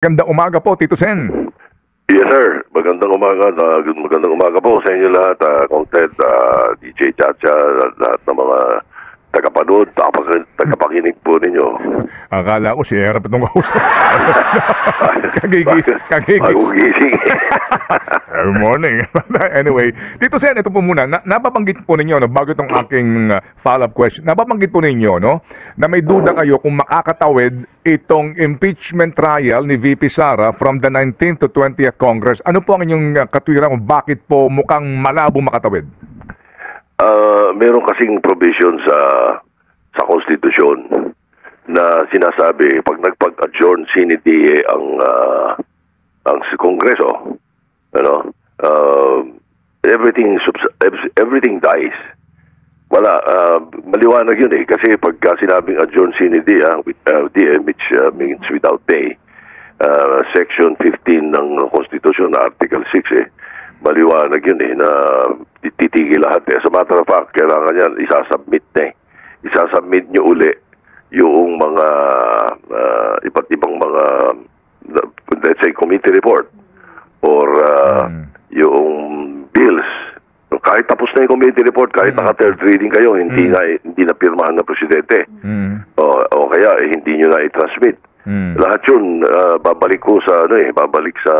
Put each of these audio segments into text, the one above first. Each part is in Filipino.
Ganda umaga po, Tito Sen. Yes, sir. Magandang umaga. Magandang umaga po sa inyo lahat. Kong Ted, DJ Chacha, lahat ng mga tagapanood, tagapakinig po ninyo. Akala ko si Erap itong kausap. Kagigising. Good morning. Anyway, Tito Sen, ito po muna. Nababanggit po ninyo, no, bago itong aking follow-up question, nababanggit po ninyo, no, na may duda kayo kung makakatawid itong impeachment trial ni VP Sara from the 19th to 20th Congress. Ano po ang inyong katwiran kung bakit po mukhang malabo makatawid? Meron kasing provision sa konstitusyon na sinasabi pag nagpag-adjourn CNDA ang Kongreso, ano, everything dies. Wala, maliwanag yun eh, kasi pagka sinabing adjourn CNDA, which means without pay, Section 15 ng Konstitusyon, Article 6 maliwanag yun eh, na titigil lahat eh. As a matter of fact, kailangan yan, isasubmit na eh. Isasubmit nyo uli yung mga iba't ibang mga, let's say, committee report or yung bills. Kahit tapos na yung committee report, kahit naka-third reading kayo, hindi na pirmahan ng presidente. O kaya, hindi nyo na i-transmit. Lahat yun, babalik ko sa, babalik sa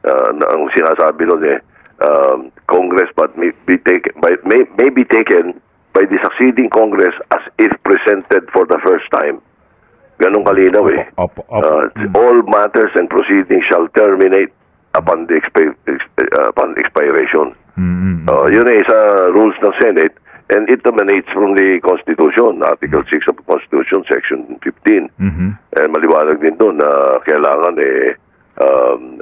ang sinasabi nun Congress but may be taken by the succeeding Congress as if presented for the first time. Ganun kalinaw eh. All matters and proceedings shall terminate upon the expiration. Yun ay sa rules ng Senate, and it emanates from the Constitution, Article 6 of the Constitution, Section 15. And maliwanag din doon na kailangan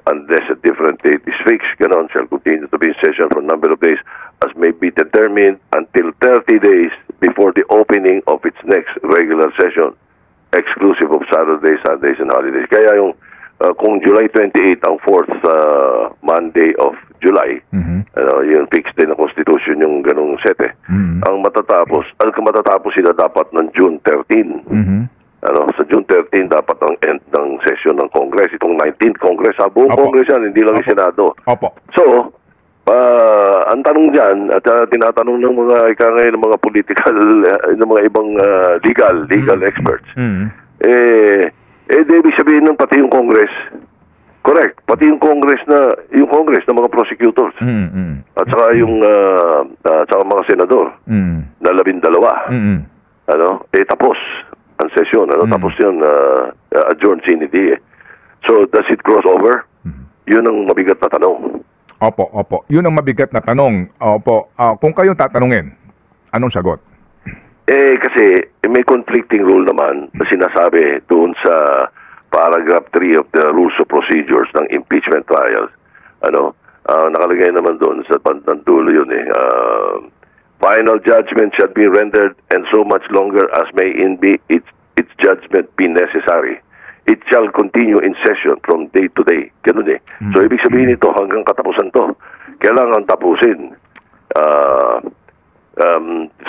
unless a different date is fixed, ganon, shall continue to be in session for a number of days as may be determined until 30 days before the opening of its next regular session, exclusive of Saturdays, Sundays, and holidays. Kaya yung kung July 28 ang fourth Monday of July, yung fixed din ng Constitution yung ganong sete. Ang matatapos sila dapat ng June 13. Sa June 13 dapat ang end ng session ng Congress. Itong 19th Congress, buong Congress yan, hindi lang yung Senado. So, ang tanong dyan, at tinatanong ng mga ng mga political, ng mga ibang legal experts, ibig sabihin ng pati yung Congress, correct, pati yung Congress ng mga prosecutors, at saka yung saka mga senador, na 12, tapos ang session, tapos yun, adjourn CNDA. So, does it cross over? Yun ang mabigat na tanong. Opo. Yun ang mabigat na tanong. Opo. Kung kayong tatanungin, anong sagot? Kasi may conflicting rule naman na sinasabi doon sa paragraph 3 of the Rules of Procedures ng impeachment trials. Nakalagay naman doon sa bandang dulo yun final judgment shall be rendered and so much longer as may be its judgment be necessary. It shall continue in session from day to day. Ganun eh. So, ibig sabihin ito, hanggang katapusan to, kailangan tapusin.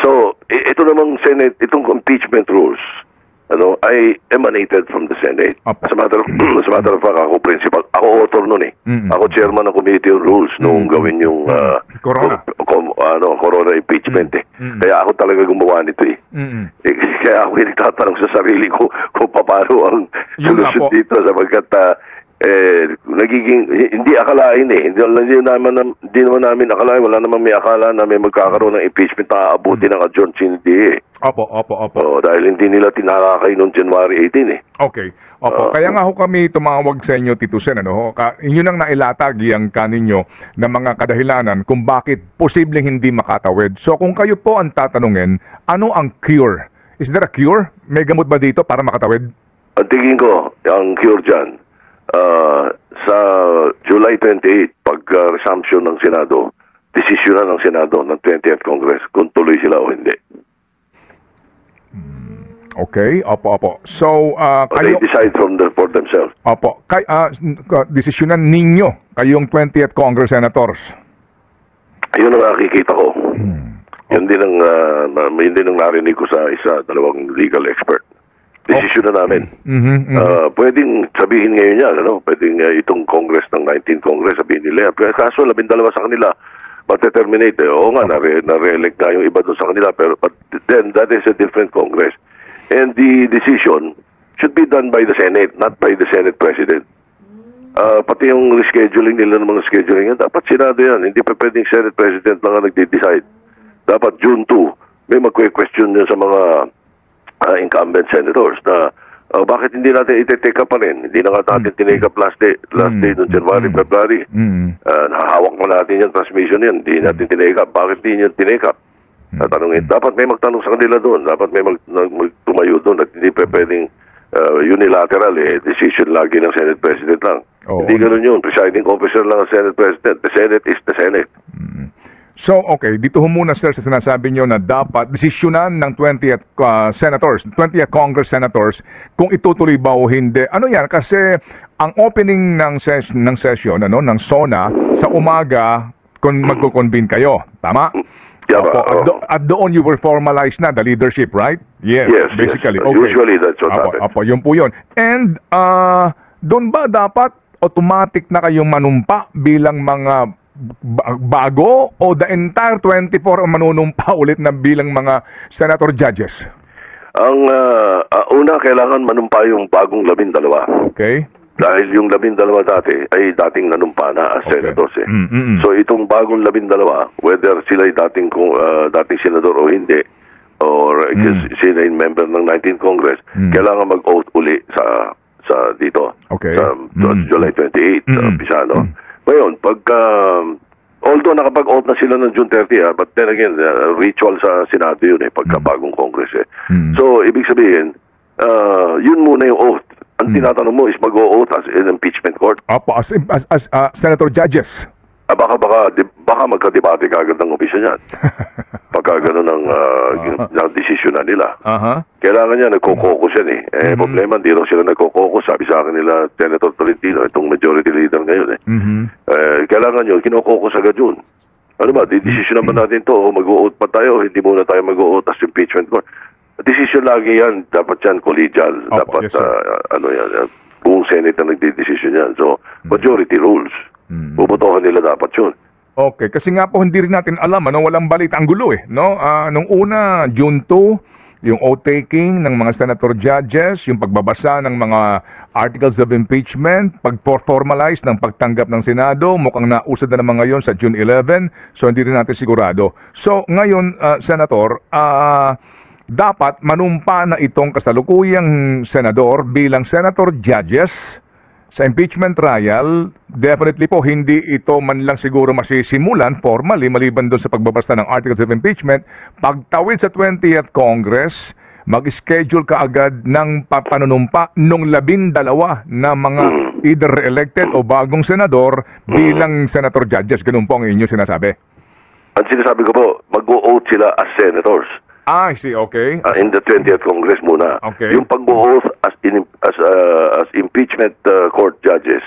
So, ito namang Senate, itong impeachment rules, ay emanated from the Senate. As a matter of fact, ako principal, ako author nun eh. Ako chairman ng Committee on Rules noong gawin yung Corona impeachment eh. Kaya ako talaga gumawa nito eh. Kaya ako nagtatanong sa sarili ko kung paano ang solusyon dito sapagkat nagiging hindi akalain eh. Hindi naman namin akalain, wala naman may akala na may magkakaroon ng impeachment na aabuti ng adjourn CNDA. Opo. Dahil hindi nila tinalakay noong January 18 eh. Okay. Kaya nga ho kami tumawag sa inyo, Tito Sen, inyo nang nailatag yung kaninyo na mga kadahilanan kung bakit posibleng hindi makatawid. So kung kayo po ang tatanungin, ano ang cure? Is there a cure? May gamot ba dito para makatawid? Ang tingin ko, ang cure dyan, sa July 28, pag-resumption ng Senado, desisyonan ng Senado ng 20th Congress kung tuloy sila o hindi. Okay, opo. So, they decide for themselves. Opo. Desisyonan ninyo, kayong 20th Congress Senators. Yun ang nakikita ko. Yun din ang narinig ko sa dalawang legal expert. Desisyon na namin. Pwedeng sabihin ngayon yan, pwedeng itong Congress ng 19 Congress, sabihin nila, kaso 12 sa kanila, mate-terminate. Oo nga, na-re-elect na yung iba doon sa kanila, but then that is a different Congress. And the decision should be done by the Senate, not by the Senate President. Pati yung rescheduling nila ng mga scheduling yan, dapat Senado yan. Hindi pa pwedeng Senate President lang ang nagde-decide. Dapat June 2, may magque-question yun sa mga incumbent senators na bakit hindi natin iti-take up pa rin? Hindi na nga natin tinake up last day noong January, February. Nahahawak mo natin yung transmission yan. Hindi natin tinake up. Bakit hindi nyo tinake up? Tatanungin. Dapat may magtanong sa kanila doon. Dapat may tumayo doon at hindi pa pwedeng unilateral decision lagi ng Senate President lang. Hindi ganun yun. Presiding officer lang ang Senate President. The Senate is the Senate. So, okay, dito muna sir sa sinasabi nyo na dapat desisyonan ng 20th senators, 20th Congress senators kung itutuloy ba o hindi. Ano yan? Kasi ang opening ng session ng SONA sa umaga kung magko-convene kayo. Tama? At doon you were formalized na the leadership, right? Yes, basically. Yes. Okay. Usually that's what happens. Yun po yun. And doon ba dapat automatic na kayong manumpa bilang mga bago o the entire 24 ang manunumpa ulit na bilang mga senator judges? Ang una, kailangan manumpa yung bagong 12. Okay. Dahil yung 12 dati ay dating nanumpa na as senators. So itong bagong 12, whether sila ay dating senador o hindi, or sila ay member ng 19th Congress, kailangan mag-oath uli sa dito. Okay. Sa July 28, Pisano. Ngayon, although nakapag-oath na sila ng June 30, but then again, ritual sa Senado yun pagka bagong Congress So, ibig sabihin, yun muna yung oath. Ang tinatanong mo is mag-o-oath as in impeachment court? Opo, as senator judges. Baka magka-debate ka agad ng opisya niyan. Pagka gano'n ang desisyon na nila. Kailangan niya, nagkokokos yan problema, hindi raw sila nagkokokos. Sabi sa akin nila, Senator Tolentino, itong majority leader ngayon kailangan yun, kinokokos agad yun. Ano ba, desisyon naman natin to, mag-o-oath pa tayo, hindi muna tayo mag-o-oath as impeachment court. Desisyon lagi yan, dapat yan collegial. Dapat, yan, buong Senate na nagdidesisyon yan. So, majority rules. Bubutohan nila dapat yun. Okay, kasi nga po hindi rin natin alam, walang balita, ang gulo no? Nung una, June 2, yung oath-taking ng mga senator judges, yung pagbabasa ng mga articles of impeachment, pag-formalize ng pagtanggap ng Senado, mukhang nausad na naman ngayon sa June 11, so hindi rin natin sigurado. So, ngayon, Senator, dapat manumpa na itong kasalukuyang senador bilang senator judges sa impeachment trial. Definitely po, hindi ito man lang siguro masisimulan formally, maliban doon sa pagbabasta ng articles of impeachment. Pagtawid sa 20th Congress, mag-schedule ka agad ng panunumpa nung 12 na mga either re-elected o bagong senador bilang senator judges. Ganun po ang inyong sinasabi. Ang sinasabi ko po, mag-o-oath sila as senators. I see, okay. In the 20th Congress muna. Okay. Yung pag-oath as impeachment court judges,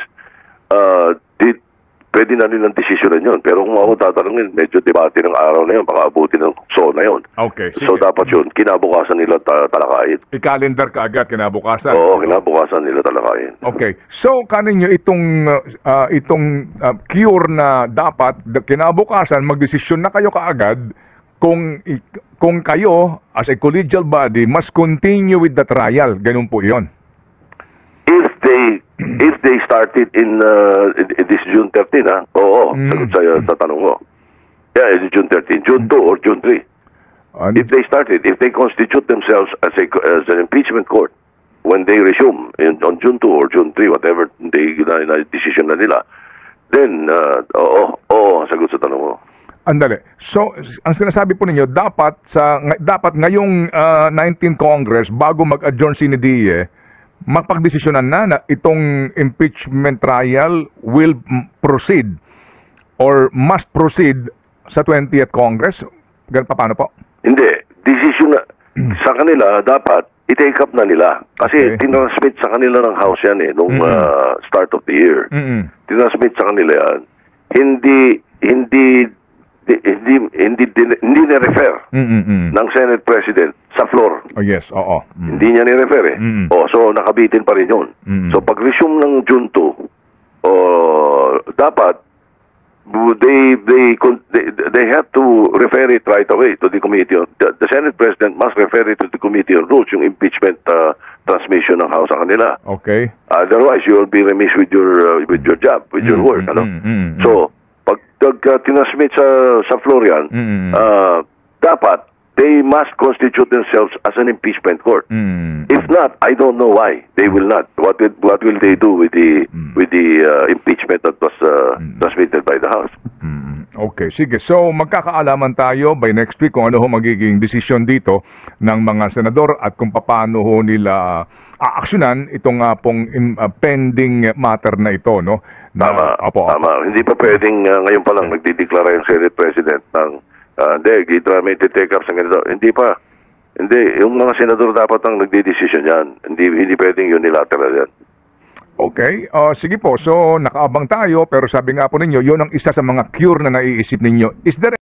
pwede na nilang desisyonan yun. Pero kung ako tatanungin, medyo debate ng araw na yun, baka abutin ng SONA yun. Okay, sige. So dapat yun, kinabukasan nila talakayin. I-calendar ka agad, kinabukasan. Oo, kinabukasan nila talakayin. Okay. So, kanin nyo itong cure na dapat, kinabukasan, magdesisyon na kayo kaagad kung kayo, as a collegial body, must continue with the trial. Ganun po yun. If they started in this June 13, oo, sagot sa tanong mo. Yeah, it's June 13, June 2 or June 3. If they constitute themselves as an impeachment court, when they resume on June 2 or June 3, whatever decision na nila, then, oo, sagot sa tanong mo. Andali. So, ang sinasabi po ninyo, dapat ngayong 19th Congress, bago mag-adjourn si NDIE, mapagdesisyonan na itong impeachment trial will proceed or must proceed sa 20th Congress? Paano po? Hindi. Decision na, sa kanila, dapat i-take up na nila. Kasi tinransmit sa kanila ng House yan nung start of the year. Tinransmit sa kanila yan. Hindi hindi ni-refer ng Senate President sa floor. Oh, yes, oo. Hindi niya ni-refer eh. So nakabitin pa rin yun. So pag resume ng June 2, dapat they have to refer it right away to the committee on the Senate President must refer it to the committee on rules, yung impeachment transmission ng House sa kanila. Okay. Otherwise you will be remiss with your job, with your work, ano? So pag tinasmit sa floor yan, dapat they must constitute themselves as an impeachment court. If not, I don't know why they will not. What will they do with the impeachment that was transmitted by the House? Okay, sige. So magkakaalaman tayo by next week kung ano ho magiging desisyon dito ng mga senador at kung paano ho nila aaksyonan itong pong pending matter na ito, no? Tama. Hindi pa pwedeng ngayon pa lang nagdideklara yung Senate President ng hindi, may take up sa ganito. Hindi pa. Hindi, yung mga senador dapat ang nagdidesisyon yan. Hindi pwedeng unilateral yan. Okay, sige po. So, nakaabang tayo, pero sabi nga po ninyo, yun ang isa sa mga cure na naiisip ninyo. Is there